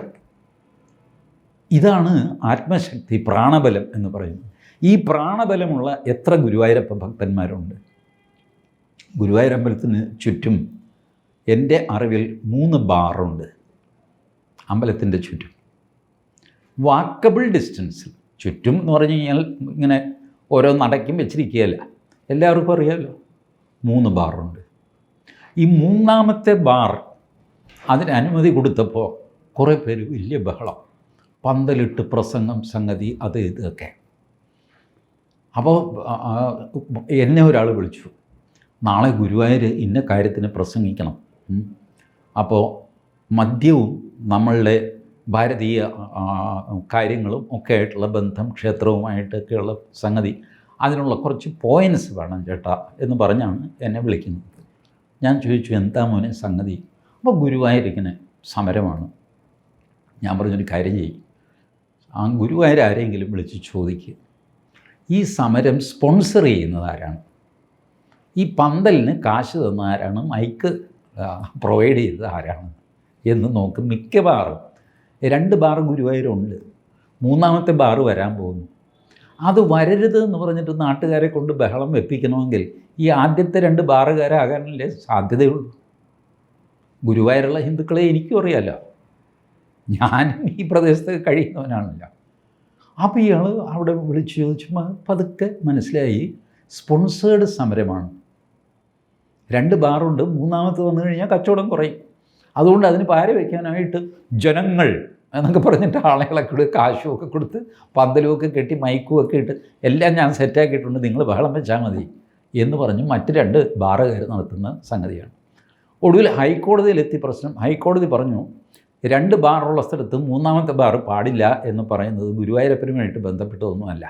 ഇതാണ് ആത്മശക്തി, പ്രാണബലം എന്ന് പറയുന്നത്. ഈ പ്രാണബലമുള്ള എത്ര ഗുരുവായൂരപ്പ ഭക്തന്മാരുണ്ട്? ഗുരുവായൂരമ്പലത്തിന് ചുറ്റും എൻ്റെ അറിവിൽ 3 ബാറുണ്ട് അമ്പലത്തിൻ്റെ ചുറ്റും. വാക്കബിൾ ഡിസ്റ്റൻസിൽ ചുറ്റും എന്ന് പറഞ്ഞു കഴിഞ്ഞാൽ ഇങ്ങനെ ഓരോ നടക്കും വെച്ചിരിക്കുകയല്ല, എല്ലാവർക്കും അറിയാമല്ലോ. 3 ബാറുണ്ട്. ഈ 3ാമത്തെ ബാർ അതിന് അനുമതി കൊടുത്തപ്പോൾ കുറേ പേര് വലിയ ബഹളം, പന്തലിട്ട് പ്രസംഗം, സംഗതി, അത് ഇതൊക്കെ. അപ്പോൾ എന്നെ ഒരാൾ വിളിച്ചു, നാളെ ഗുരുവായൂർ ഇന്ന കാര്യത്തിന് പ്രസംഗിക്കണം. അപ്പോൾ മദ്യവും നമ്മളുടെ ഭാരതീയ കാര്യങ്ങളും ഒക്കെ ആയിട്ടുള്ള ബന്ധം, ക്ഷേത്രവുമായിട്ടൊക്കെയുള്ള സംഗതി, അതിനുള്ള കുറച്ച് പോയിൻറ്റ്സ് വേണം ചേട്ടാ എന്ന് പറഞ്ഞാണ് എന്നെ വിളിക്കുന്നത്. ഞാൻ ചോദിച്ചു, എന്താ മോനെ സംഗതി? അപ്പോൾ ഗുരുവായൂരിങ്ങനെ സമരമാണ്. ഞാൻ പറഞ്ഞൊരു കാര്യം ചെയ്യും, ആ ഗുരുവായൂർ ആരെങ്കിലും വിളിച്ച് ചോദിക്കുക, ഈ സമരം സ്പോൺസർ ചെയ്യുന്നത് ആരാണ്? ഈ പന്തലിന് കാശ് തന്ന ആരാണ്? മൈക്ക് പ്രൊവൈഡ് ചെയ്തത് ആരാണ് എന്ന് നോക്കും. മിക്കവാറും 2 ബാർ ഗുരുവായൂരുണ്ട്, 3ാമത്തെ ബാർ വരാൻ പോകുന്നു. അത് വരരുത് എന്ന് പറഞ്ഞിട്ട് നാട്ടുകാരെ കൊണ്ട് ബഹളം വെപ്പിക്കണമെങ്കിൽ ഈ ആദ്യത്തെ 2 ബാറുകാരാകാനല്ലേ സാധ്യതയുള്ളൂ. ഗുരുവായൂരുള്ള ഹിന്ദുക്കളെ എനിക്കും അറിയാമല്ലോ, ഞാനും ഈ പ്രദേശത്ത് കഴിയുന്നവനാണല്ലോ. അപ്പോൾ ഇയാൾ അവിടെ വിളിച്ച് ചോദിച്ചപ്പോൾ പതുക്കെ മനസ്സിലായി, സ്പോൺസേഡ് സമരമാണ്. 2 ബാറുണ്ട്, 3ാമത്തെ വന്നു കഴിഞ്ഞാൽ കച്ചവടം കുറയും. അതുകൊണ്ട് അതിന് പാര വയ്ക്കാനായിട്ട് ജനങ്ങൾ എന്നൊക്കെ പറഞ്ഞിട്ട് ആളുകളൊക്കെ കൊടുത്ത് കാശുമൊക്കെ കൊടുത്ത് പന്തലുമൊക്കെ കെട്ടി മൈക്കുമൊക്കെ ഇട്ട് എല്ലാം ഞാൻ സെറ്റാക്കിയിട്ടുണ്ട്, നിങ്ങൾ ബഹളം വെച്ചാൽ മതി എന്ന് പറഞ്ഞ് മറ്റ് 2 ബാറുകാർ നടത്തുന്ന സംഗതിയാണ്. ഒടുവിൽ ഹൈക്കോടതിയിലെത്തി പ്രശ്നം. ഹൈക്കോടതി പറഞ്ഞു, 2 ബാറുള്ള സ്ഥലത്ത് 3ാമത്തെ ബാർ പാടില്ല എന്ന് പറയുന്നത് ഗുരുവായൂരപ്പനുമായിട്ട് ബന്ധപ്പെട്ടതൊന്നുമല്ല.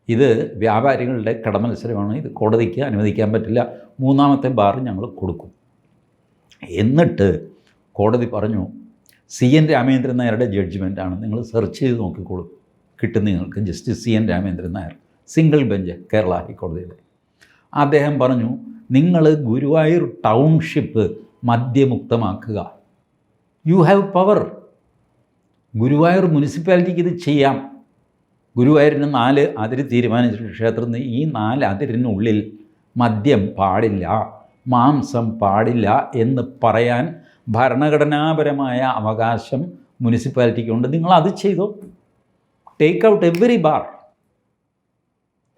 ഇത് വ്യാപാരികളുടെ കടമത്സരമാണ്, ഇത് കോടതിക്ക് അനുവദിക്കാൻ പറ്റില്ല, 3ാമത്തെ ബാർ ഞങ്ങൾ കൊടുക്കും. എന്നിട്ട് കോടതി പറഞ്ഞു, CN രാമേന്ദ്രൻ നായരുടെ ജഡ്ജ്മെൻറ്റാണ്, നിങ്ങൾ സെർച്ച് ചെയ്ത് നോക്കിക്കോളൂ, കിട്ടും നിങ്ങൾക്ക്. Justice CN Ramendran Nair, single bench, Kerala ഹൈക്കോടതിയുടെ. അദ്ദേഹം പറഞ്ഞു, നിങ്ങൾ ഗുരുവായൂർ ടൗൺഷിപ്പ് മദ്യമുക്തമാക്കുക. You have power. ഗുരുവായൂർ മുനിസിപ്പാലിറ്റിക്ക് ഇത് ചെയ്യാം. ഗുരുവായൂരിന് 4 അതിര് തീരുമാനിച്ചിട്ട് ക്ഷേത്രത്തിൽ ഈ 4 അതിരിനുള്ളിൽ മദ്യം പാടില്ല, മാംസം പാടില്ല എന്ന് പറയാൻ ഭരണഘടനാപരമായ അവകാശം മുനിസിപ്പാലിറ്റിക്കുണ്ട്. നിങ്ങളത് ചെയ്തോ. Take out every bar.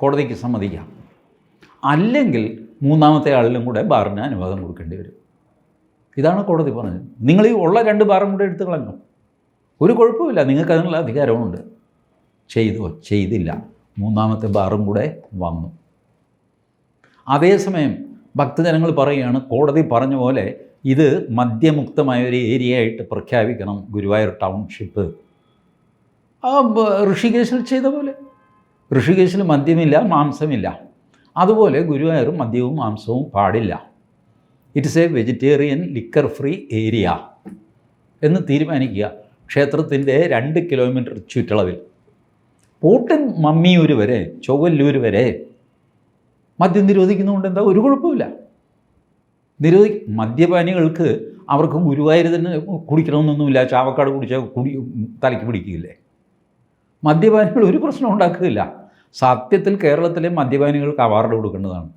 കോടതിക്ക് സമ്മതിക്കാം. അല്ലെങ്കിൽ മൂന്നാമത്തെ ആളിലും കൂടെ ബാറിന് അനുവാദം കൊടുക്കേണ്ടി വരും. ഇതാണ് കോടതി പറഞ്ഞത്. നിങ്ങൾ ഈ ഉള്ള 2 ബാറും കൂടെ എടുത്ത് കളഞ്ഞു, ഒരു കുഴപ്പമില്ല, നിങ്ങൾക്ക് അതിനുള്ള അധികാരമുണ്ട്. ചെയ്തില്ല, മൂന്നാമത്തെ ബാറും കൂടെ വന്നു. അതേസമയം ഭക്തജനങ്ങൾ പറയുകയാണ്, കോടതി പറഞ്ഞ പോലെ ഇത് മദ്യമുക്തമായ ഒരു ഏരിയ ആയിട്ട് പ്രഖ്യാപിക്കണം ഗുരുവായൂർ ടൗൺഷിപ്പ്. ഋഷികേശിൽ ചെയ്ത പോലെ, ഋഷികേശിൽ മദ്യമില്ല, മാംസമില്ല, അതുപോലെ ഗുരുവായൂർ മദ്യവും മാംസവും പാടില്ല. It's A vegetarian liquor free area എന്ന് തീരുമാനിക്കുക. ക്ഷേത്രത്തിൻ്റെ 2 കിലോമീറ്റർ ചുറ്റളവിൽ പോട്ടൻ മമ്മിയൂർ വരെ, ചൊവ്വല്ലൂർ വരെ മദ്യം നിരോധിക്കുന്നതുകൊണ്ട് എന്താ ഒരു കുഴപ്പമില്ല. മദ്യപാനികൾക്ക് അവർക്ക് ഗുരുവായൂർ തന്നെ കുടിക്കണമെന്നൊന്നുമില്ല. ചാവക്കാട് കുടിച്ചാൽ തലയ്ക്ക് പിടിക്കില്ലേ? മദ്യപാനികൾ ഒരു പ്രശ്നം ഉണ്ടാക്കുകയില്ല. സത്യത്തിൽ കേരളത്തിലെ മദ്യപാനികൾക്ക് അവാർഡ് കൊടുക്കേണ്ടതാണ്.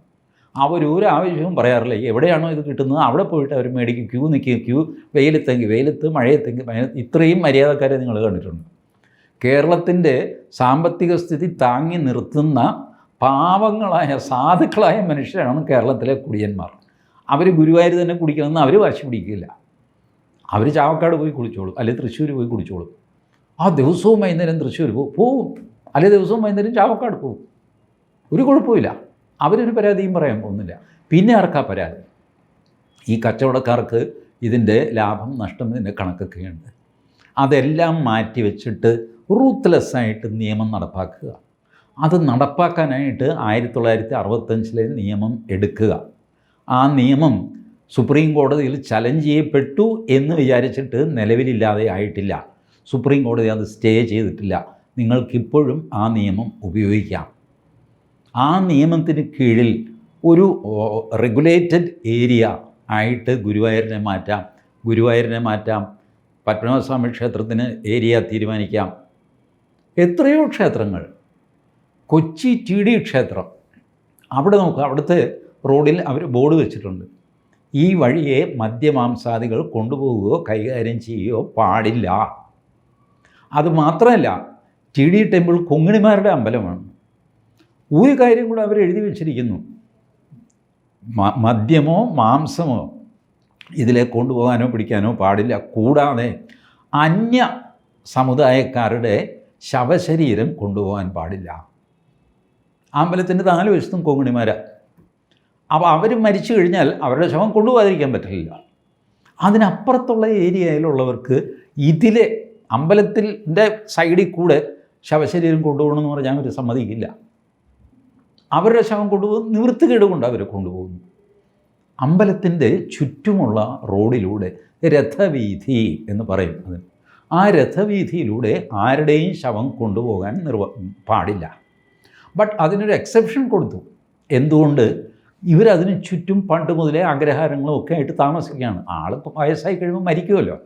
അവരൊരു ആവശ്യവും പറയാറില്ല. എവിടെയാണോ ഇത് കിട്ടുന്നത് അവിടെ പോയിട്ട് അവർ മേടിക്കും, ക്യൂ നിൽക്കും, വെയിലത്ത് മഴയത്തെങ്കിൽ ഇത്രയും മര്യാദക്കാരെ നിങ്ങൾ കണ്ടിട്ടുണ്ട്. കേരളത്തിൻ്റെ സാമ്പത്തിക സ്ഥിതി താങ്ങി നിർത്തുന്ന പാവങ്ങളായ സാധുക്കളായ മനുഷ്യരാണ് കേരളത്തിലെ കുടിയന്മാർ. അവർ ഗുരുവായൂർ തന്നെ കുടിക്കണമെന്ന് അവർ വാശി പിടിക്കില്ല. അവർ ചാവക്കാട് പോയി കുടിച്ചോളും, അല്ലെങ്കിൽ തൃശ്ശൂർ പോയി കുടിച്ചോളും. ആ ദിവസവും വൈകുന്നേരം തൃശ്ശൂർ പോവും, അല്ലെങ്കിൽ ദിവസവും വൈകുന്നേരം ചാവക്കാട് പോവും, ഒരു കുഴപ്പമില്ല. അവരൊരു പരാതിയും പറയാൻ പോകുന്നില്ല. പിന്നെ ആർക്കാ പരാതി? ഈ കച്ചവടക്കാർക്ക് ഇതിൻ്റെ ലാഭം നഷ്ടം ഇതിൻ്റെ കണക്കൊക്കെയുണ്ട്. അതെല്ലാം മാറ്റി വെച്ചിട്ട് റൂത്ത്ലെസ്സായിട്ട് നിയമം നടപ്പാക്കുക. അത് നടപ്പാക്കാനായിട്ട് 1965 നിയമം എടുക്കുക. ആ നിയമം സുപ്രീം കോടതിയിൽ ചലഞ്ച് ചെയ്യപ്പെട്ടു എന്ന് വിചാരിച്ചിട്ട് നിലവിലില്ലാതെ ആയിട്ടില്ല. സുപ്രീം കോടതി അത് സ്റ്റേ ചെയ്തിട്ടില്ല. നിങ്ങൾക്കിപ്പോഴും ആ നിയമം ഉപയോഗിക്കാം. ആ നിയമത്തിന് കീഴിൽ ഒരു റെഗുലേറ്റഡ് ഏരിയ ആയിട്ട് ഗുരുവായൂരിനെ മാറ്റാം. പത്മനാഭസ്വാമി ക്ഷേത്രത്തിന് ഏരിയ തീരുമാനിക്കാം. എത്രയോ ക്ഷേത്രങ്ങൾ, കൊച്ചി TD ക്ഷേത്രം, അവിടെ നോക്കുക, അവിടുത്തെ റോഡിൽ അവർ ബോർഡ് വെച്ചിട്ടുണ്ട്, ഈ വഴിയെ മദ്യമാംസാദികൾ കൊണ്ടുപോവുകയോ കൈകാര്യം ചെയ്യുകയോ പാടില്ല. അതുമാത്രമല്ല, TD ടെമ്പിൾ കൊങ്ങിണിമാരുടെ അമ്പലമാണ്. ഒരു കാര്യം കൂടെ അവർ എഴുതി വച്ചിരിക്കുന്നു, മദ്യമോ മാംസമോ ഇതിലെ കൊണ്ടുപോകാനോ പിടിക്കാനോ പാടില്ല. കൂടാതെ അന്യ സമുദായക്കാരുടെ ശവശരീരം കൊണ്ടുപോകാൻ പാടില്ല. അമ്പലത്തിൻ്റെ 4 വശത്തും കൊങ്ങിണിമാരാണ്. അപ്പോൾ അവർ മരിച്ചു കഴിഞ്ഞാൽ അവരുടെ ശവം കൊണ്ടുപോകാതിരിക്കാൻ പറ്റില്ല. അതിനപ്പുറത്തുള്ള ഏരിയയിലുള്ളവർക്ക് ഇതിലെ അമ്പലത്തിൻ്റെ സൈഡിൽ കൂടെ ശവശരീരം കൊണ്ടുപോകണമെന്ന് പറഞ്ഞാൽ അവർ സമ്മതിക്കില്ല. അവരുടെ ശവം കൊണ്ടുപോകും, നിവൃത്തികേട് കൊണ്ട് അവരെ കൊണ്ടുപോകുന്നു. അമ്പലത്തിൻ്റെ ചുറ്റുമുള്ള റോഡിലൂടെ രഥവീഥി എന്ന് പറയും അതിന്. ആ രഥവീഥിയിലൂടെ ആരുടെയും ശവം കൊണ്ടുപോകാൻ പാടില്ല. ബട്ട് അതിനൊരു എക്സെപ്ഷൻ കൊടുത്തു. എന്തുകൊണ്ട്? ഇവരതിന് ചുറ്റും പണ്ട് മുതലേ അഗ്രഹാരങ്ങളും ഒക്കെ ആയിട്ട് താമസിക്കുകയാണ്. ആളിപ്പോൾ വയസ്സായി കഴിയുമ്പോൾ മരിക്കുമല്ലോ,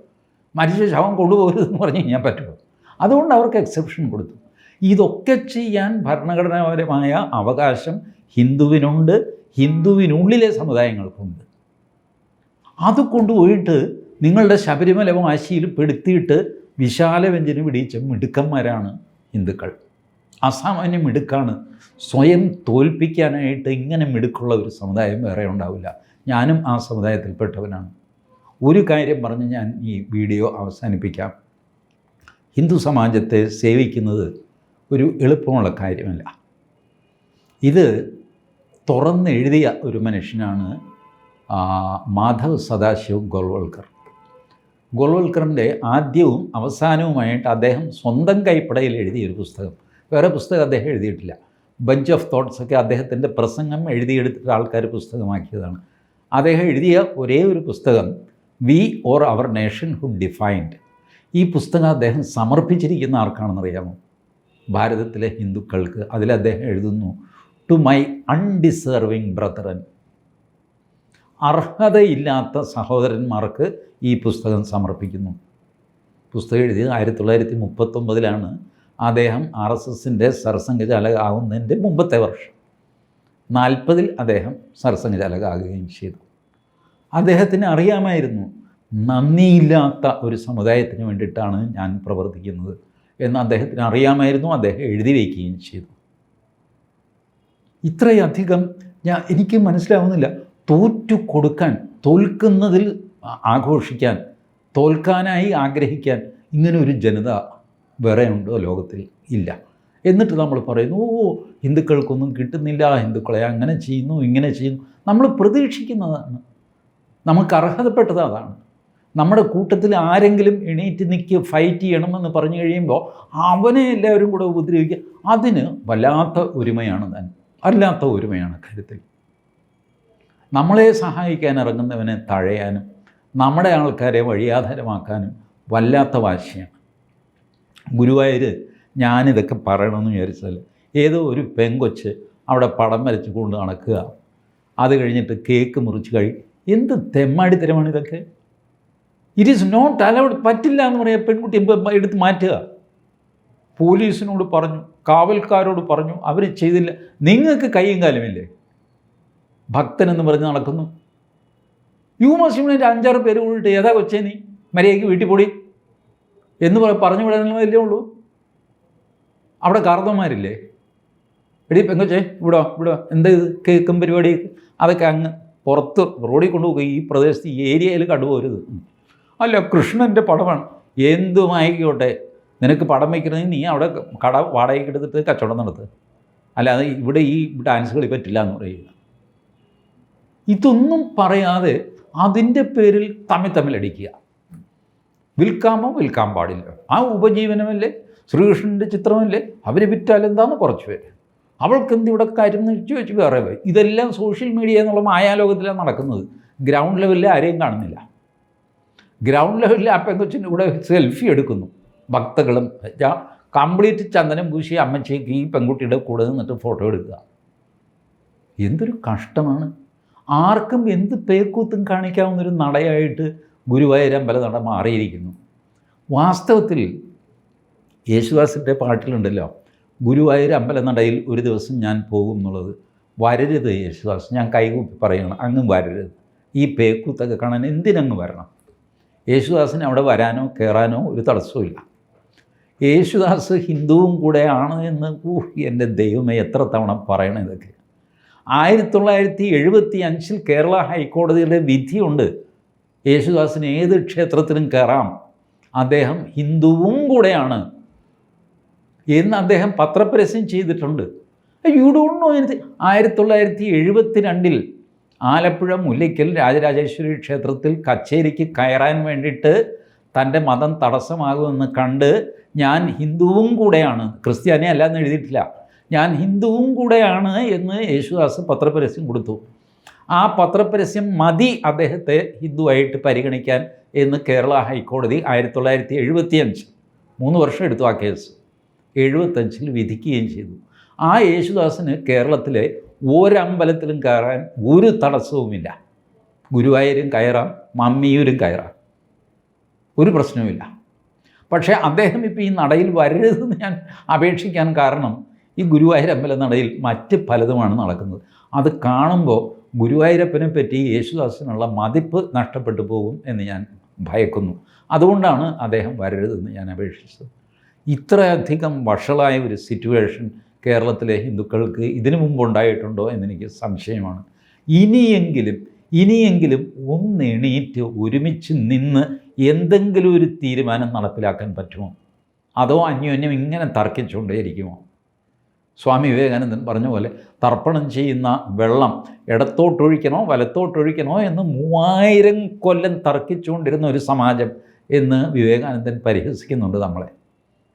മരിച്ച ശവം കൊണ്ടുപോകരുതെന്ന് പറഞ്ഞു കഴിഞ്ഞാൽ പറ്റുമോ? അതുകൊണ്ട് അവർക്ക് എക്സെപ്ഷൻ കൊടുത്തു. ഇതൊക്കെ ചെയ്യാൻ ഭരണഘടനാപരമായ അവകാശം ഹിന്ദുവിനുണ്ട്, ഹിന്ദുവിനുള്ളിലെ സമുദായങ്ങൾക്കുണ്ട്. അത് കൊണ്ടുപോയിട്ട് നിങ്ങളുടെ ശബരിമല വാശിയിൽ പെടുത്തിയിട്ട് വിശാല വ്യഞ്ജന പിടിച്ച മിടുക്കന്മാരാണ് ഹിന്ദുക്കൾ. അസാമാന്യ മിടുക്കാണ്. സ്വയം തോൽപ്പിക്കാനായിട്ട് ഇങ്ങനെ മിടുക്കുള്ള ഒരു സമുദായം വേറെ ഉണ്ടാവില്ല. ഞാനും ആ സമുദായത്തിൽപ്പെട്ടവനാണ്. ഒരു കാര്യം പറഞ്ഞ് ഞാൻ ഈ വീഡിയോ അവസാനിപ്പിക്കാം. ഹിന്ദു സമാജത്തെ സേവിക്കുന്നത് ഒരു എളുപ്പമുള്ള കാര്യമല്ല. ഇത് തുറന്നെഴുതിയ ഒരു മനുഷ്യനാണ് മാധവ് സദാശിവ് ഗോൾവൽക്കർ. ഗോൾവൽക്കറിൻ്റെ ആദ്യവും അവസാനവുമായിട്ട് അദ്ദേഹം സ്വന്തം കൈപ്പടയിൽ എഴുതിയൊരു പുസ്തകം, വേറെ പുസ്തകം അദ്ദേഹം എഴുതിയിട്ടില്ല. ബഞ്ച് ഓഫ് തോട്ട്സൊക്കെ അദ്ദേഹത്തിൻ്റെ പ്രസംഗം എഴുതിയെടുത്തിട്ട് ആൾക്കാർ പുസ്തകമാക്കിയതാണ്. അദ്ദേഹം എഴുതിയ ഒരേ ഒരു പുസ്തകം we or our nationhood defined. ഈ പുസ്തകം അദ്ദേഹം സമർപ്പിച്ചിരിക്കുന്ന ആർക്കാണെന്നറിയാമോ? ഭാരതത്തിലെ ഹിന്ദുക്കൾക്ക്. അതിൽ അദ്ദേഹം എഴുതുന്നു, ടു മൈ അൺഡിസേർവിങ് ബ്രദറൻ. അർഹതയില്ലാത്ത സഹോദരന്മാർക്ക് ഈ പുസ്തകം സമർപ്പിക്കുന്നു. പുസ്തകം എഴുതിയത് 1939 അദ്ദേഹം RSSൻ്റെ സർസംഘചാലക ആകുന്നതിൻ്റെ മുമ്പത്തെ വർഷം. 40 അദ്ദേഹം സർസംഘചാലകമാകുകയും ചെയ്തു. അദ്ദേഹത്തിന് അറിയാമായിരുന്നു, നന്ദിയില്ലാത്ത ഒരു സമുദായത്തിന് വേണ്ടിയിട്ടാണ് ഞാൻ പ്രവർത്തിക്കുന്നത് എന്ന് അദ്ദേഹത്തിന് അറിയാമായിരുന്നു. അദ്ദേഹം എഴുതി വയ്ക്കുകയും ചെയ്തു. ഇത്രയധികം എനിക്ക് മനസ്സിലാവുന്നില്ല. തോറ്റു കൊടുക്കാൻ, തോൽക്കുന്നതിൽ ആഘോഷിക്കാൻ, തോൽക്കാനായി ആഗ്രഹിക്കാൻ ഇങ്ങനെ ഒരു ജനത വേറെ ഉണ്ടോ ലോകത്തിൽ? ഇല്ല. എന്നിട്ട് നമ്മൾ പറയുന്നു, ഹിന്ദുക്കൾക്കൊന്നും കിട്ടുന്നില്ല, ഹിന്ദുക്കളെ അങ്ങനെ ചെയ്യുന്നു, ഇങ്ങനെ ചെയ്യുന്നു. നമ്മൾ പ്രതീക്ഷിക്കുന്നതാണ്, നമുക്ക് അർഹതപ്പെട്ടത് അതാണ്. നമ്മുടെ കൂട്ടത്തിൽ ആരെങ്കിലും എണീറ്റ് നിൽക്കുക, ഫൈറ്റ് ചെയ്യണമെന്ന് പറഞ്ഞു കഴിയുമ്പോൾ അവനെ എല്ലാവരും കൂടെ ഉപദ്രവിക്കുക. അതിന് വല്ലാത്ത ഒരുമയാണ് താൻ, അല്ലാത്ത ഒരുമയാണ് കാര്യത്തിൽ. നമ്മളെ സഹായിക്കാൻ ഇറങ്ങുന്നവനെ തഴയാനും നമ്മുടെ ആൾക്കാരെ വഴിയാധാരമാക്കാനും വല്ലാത്ത വാശിയാണ്. ഗുരുവായൂർ ഞാനിതൊക്കെ പറയണമെന്ന് വിചാരിച്ചാൽ, ഏതോ ഒരു പെങ്കൊച്ച് അവിടെ പടം വരച്ച് കൊണ്ട് നടക്കുക, അത് കഴിഞ്ഞിട്ട് കേക്ക് മുറിച്ച് എന്ത് തെമ്മാടിത്തരമാണ് ഇതൊക്കെ. It is not allowed. പറ്റില്ല എന്ന് പറയാം. പെൺകുട്ടി എടുത്ത് മാറ്റുക. പോലീസിനോട് പറഞ്ഞു, കാവൽക്കാരോട് പറഞ്ഞു, അവർ ചെയ്തില്ല. നിങ്ങൾക്ക് കൈയും കാലുമില്ലേ? ഭക്തനെന്ന് പറഞ്ഞ് നടക്കുന്നു. യു മുസ്ലിമിൻ്റെ 5-6 പേര് കൂടിയിട്ട് ഏതാ കൊച്ചേ നീ, മര്യാദയ്ക്ക് വീട്ടിൽ പൊടി എന്ന് പറഞ്ഞു വിടാനല്ലേ ഉള്ളൂ. അവിടെ കാർന്നവന്മാരില്ലേ? എടി പെങ്കൊച്ചേ ഇവിടെ എന്താ ഇത് കേക്കും പരിപാടി, അതൊക്കെ അങ്ങ് പുറത്ത് റോഡിൽ കൊണ്ടുപോകുക. ഈ പ്രദേശത്ത് ഈ ഏരിയയിൽ കണ്ടുപോരുത്. അല്ല, കൃഷ്ണൻ്റെ പടമാണ്. എന്തുമായിക്കോട്ടെ, നിനക്ക് പടം വയ്ക്കണമെങ്കിൽ നീ അവിടെ കട വാടകയ്ക്ക് എടുത്തിട്ട് കച്ചവടം നടത്തുക. അല്ലാതെ ഇവിടെ ഈ ഡാൻസ് കളി പറ്റില്ല എന്ന് പറയുക. ഇതൊന്നും പറയാതെ അതിൻ്റെ പേരിൽ തമ്മിലടിക്കുക. വിൽക്കാമോ വിൽക്കാൻ പാടില്ല, ആ ഉപജീവനമല്ലേ, ശ്രീകൃഷ്ണൻ്റെ ചിത്രമല്ലേ, അവർ വിറ്റാലെന്താന്ന് കുറച്ച് പേര്, അവൾക്ക് എന്തിവിടെ കാര്യം എന്ന് ചോദിച്ച് വേറെ പോയി. ഇതെല്ലാം സോഷ്യൽ മീഡിയ എന്നുള്ള മായാലോകത്തിലാണ് നടക്കുന്നത്. ഗ്രൗണ്ട് ലെവലിൽ ആരെയും കാണുന്നില്ല. ഗ്രൗണ്ട് ലെവലിൽ ആ പെങ്കൊച്ചിൻ്റെ കൂടെ സെൽഫി എടുക്കുന്നു ഭക്തകളും. കംപ്ലീറ്റ് ചന്ദനം പൂശി അമ്മച്ചേക്ക് ഈ പെൺകുട്ടിയുടെ കൂടെ നിന്നിട്ട് ഫോട്ടോ എടുക്കുക. എന്തൊരു കഷ്ടമാണ്. ആർക്കും എന്ത് പേക്കൂത്തും കാണിക്കാവുന്നൊരു നടയായിട്ട് ഗുരുവായൂർ അമ്പലനട മാറിയിരിക്കുന്നു. വാസ്തവത്തിൽ യേശുദാസിൻ്റെ പാട്ടിലുണ്ടല്ലോ, ഗുരുവായൂർ അമ്പലനടയിൽ ഒരു ദിവസം ഞാൻ പോകും എന്നുള്ളത്. വരരുത് യേശുദാസ്, ഞാൻ കൈകൂപ്പി പറയണം, അങ്ങ് വരരുത്. ഈ പേക്കൂത്തൊക്കെ കാണാൻ എന്തിനങ്ങ് വരണം? യേശുദാസിന് അവിടെ വരാനോ കയറാനോ ഒരു തടസ്സമില്ല. യേശുദാസ് ഹിന്ദുവും കൂടെയാണ് എന്ന് എൻ്റെ ദൈവമേ എത്ര തവണ പറയണം ഇതൊക്കെ. 1975 കേരള ഹൈക്കോടതിയുടെ വിധിയുണ്ട്, യേശുദാസിന് ഏത് ക്ഷേത്രത്തിലും കയറാം, അദ്ദേഹം ഹിന്ദുവും കൂടെയാണ് എന്ന് അദ്ദേഹം പത്രപരസ്യം ചെയ്തിട്ടുണ്ട്. You don't know anything. 1972 Alappuzha Mullakkal Rajarajeshwari ക്ഷേത്രത്തിൽ കച്ചേരിക്ക് കയറാൻ വേണ്ടിയിട്ട് തൻ്റെ മതം തടസ്സമാകുമെന്ന് കണ്ട് ഞാൻ ഹിന്ദുവും കൂടെയാണ്, ക്രിസ്ത്യാനി അല്ല എന്ന് എഴുതിയിട്ടില്ല, ഞാൻ ഹിന്ദുവും കൂടെയാണ് എന്ന് യേശുദാസ് പത്രപരസ്യം കൊടുത്തു. ആ പത്രപരസ്യം മതി അദ്ദേഹത്തെ ഹിന്ദുവായിട്ട് പരിഗണിക്കാൻ എന്ന് കേരള ഹൈക്കോടതി 1975, 3 വർഷം എടുത്തു ആ കേസ്, 75 വിധിക്കുകയും ചെയ്തു. ആ യേശുദാസിന് കേരളത്തിലെ ഒരമ്പലത്തിലും കയറാൻ ഒരു തടസ്സവുമില്ല. ഗുരുവായൂരും കയറാം, മമ്മിയൂരും കയറാം, ഒരു പ്രശ്നവുമില്ല. പക്ഷേ അദ്ദേഹം ഇപ്പോൾ ഈ നടയിൽ വരരുതെന്ന് ഞാൻ അപേക്ഷിക്കാൻ കാരണം, ഈ ഗുരുവായൂർ അമ്പല നടയിൽ മറ്റ് പലതുമാണ് നടക്കുന്നത്. അത് കാണുമ്പോൾ ഗുരുവായൂരപ്പനെ പറ്റി യേശുദാസിനുള്ള മതിപ്പ് നഷ്ടപ്പെട്ടു പോകും എന്ന് ഞാൻ ഭയക്കുന്നു. അതുകൊണ്ടാണ് അദ്ദേഹം വരരുതെന്ന് ഞാൻ അപേക്ഷിച്ചത്. ഇത്രയധികം വഷളായ ഒരു സിറ്റുവേഷൻ കേരളത്തിലെ ഹിന്ദുക്കൾക്ക് ഇതിനു മുമ്പുണ്ടായിട്ടുണ്ടോ എന്നെനിക്ക് സംശയമാണ്. ഇനിയെങ്കിലും ഒന്ന് എണീറ്റ് ഒരുമിച്ച് നിന്ന് എന്തെങ്കിലും ഒരു തീരുമാനം നടപ്പിലാക്കാൻ പറ്റുമോ? അതോ അന്യോന്യം ഇങ്ങനെ തർക്കിച്ചുകൊണ്ടേയിരിക്കുമോ? സ്വാമി വിവേകാനന്ദൻ പറഞ്ഞ പോലെ തർപ്പണം ചെയ്യുന്ന വെള്ളം ഇടത്തോട്ടൊഴിക്കണോ വലത്തോട്ടൊഴിക്കണോ എന്ന് 3000 കൊല്ലം തർക്കിച്ചുകൊണ്ടിരുന്ന ഒരു സമാജം എന്ന് വിവേകാനന്ദൻ പരിഹസിക്കുന്നുണ്ട് നമ്മളെ.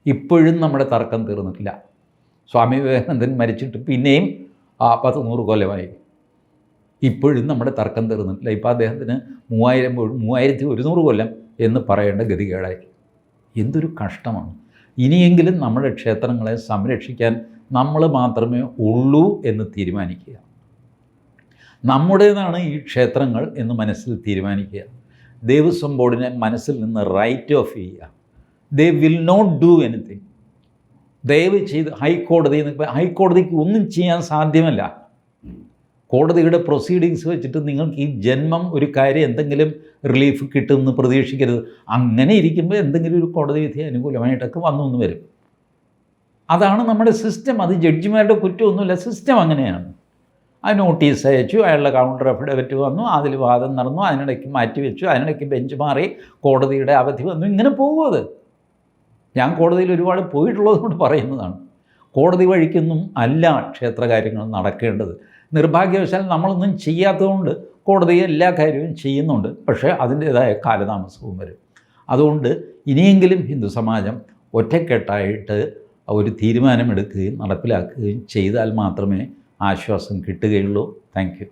ഇപ്പോഴും നമ്മുടെ തർക്കം തീർന്നിട്ടില്ല. സ്വാമി വിവേകാനന്ദൻ മരിച്ചിട്ട് പിന്നെയും 10-100 കൊല്ലമായി. ഇപ്പോഴും നമ്മുടെ തർക്കം തീർന്നിട്ടില്ല. ഇപ്പോൾ അദ്ദേഹത്തിന് 3100 കൊല്ലം എന്ന് പറയേണ്ട ഗതികേടായി. എന്തൊരു കഷ്ടമാണ്. ഇനിയെങ്കിലും നമ്മുടെ ക്ഷേത്രങ്ങളെ സംരക്ഷിക്കാൻ നമ്മൾ മാത്രമേ ഉള്ളൂ എന്ന് തീരുമാനിക്കുക. നമ്മുടേതാണ് ഈ ക്ഷേത്രങ്ങൾ എന്ന് മനസ്സിൽ തീരുമാനിക്കുക. ദേവസ്വം ബോർഡിനെ മനസ്സിൽ നിന്ന് റൈറ്റ് ഓഫ് ചെയ്യുക. They will not do anything. ദയവ് ചെയ്ത് ഹൈക്കോടതിക്ക് ഒന്നും ചെയ്യാൻ സാധ്യമല്ല. കോടതിയുടെ പ്രൊസീഡിങ്സ് വെച്ചിട്ട് നിങ്ങൾക്ക് ഈ ജന്മം ഒരു കാര്യം എന്തെങ്കിലും റിലീഫ് കിട്ടുമെന്ന് പ്രതീക്ഷിക്കരുത്. അങ്ങനെ ഇരിക്കുമ്പോൾ എന്തെങ്കിലും ഒരു കോടതി വിധി അനുകൂലമായിട്ടൊക്കെ വന്നു വരും. അതാണ് നമ്മുടെ സിസ്റ്റം. അത് ജഡ്ജിമാരുടെ കുറ്റമൊന്നുമില്ല, സിസ്റ്റം അങ്ങനെയാണ്. ആ നോട്ടീസ് അയച്ചു, അയാളുടെ കൗണ്ടർ അഫിഡവിറ്റ് വന്നു, അതിൽ വാദം നടന്നു, അതിനിടയ്ക്ക് മാറ്റിവെച്ചു, അതിനിടയ്ക്ക് ബെഞ്ച് മാറി, കോടതിയുടെ അവധി വന്നു, ഇങ്ങനെ പോകും അത്. ഞാൻ കോടതിയിൽ ഒരുപാട് പോയിട്ടുള്ളത് കൊണ്ട് പറയുന്നതാണ്. കോടതി വഴിക്കൊന്നും അല്ല ക്ഷേത്രകാര്യങ്ങൾ നടക്കേണ്ടത്. നിർഭാഗ്യവശാൽ നമ്മളൊന്നും ചെയ്യാത്തതുകൊണ്ട് കോടതി എല്ലാ കാര്യവും ചെയ്യുന്നുണ്ട്, പക്ഷേ അതിൻ്റേതായ കാലതാമസവും വരും. അതുകൊണ്ട് ഇനിയെങ്കിലും ഹിന്ദു സമാജം ഒറ്റക്കെട്ടായിട്ട് ഒരു തീരുമാനമെടുക്കുകയും നടപ്പിലാക്കുകയും ചെയ്താൽ മാത്രമേ ആശ്വാസം കിട്ടുകയുള്ളൂ. Thank you.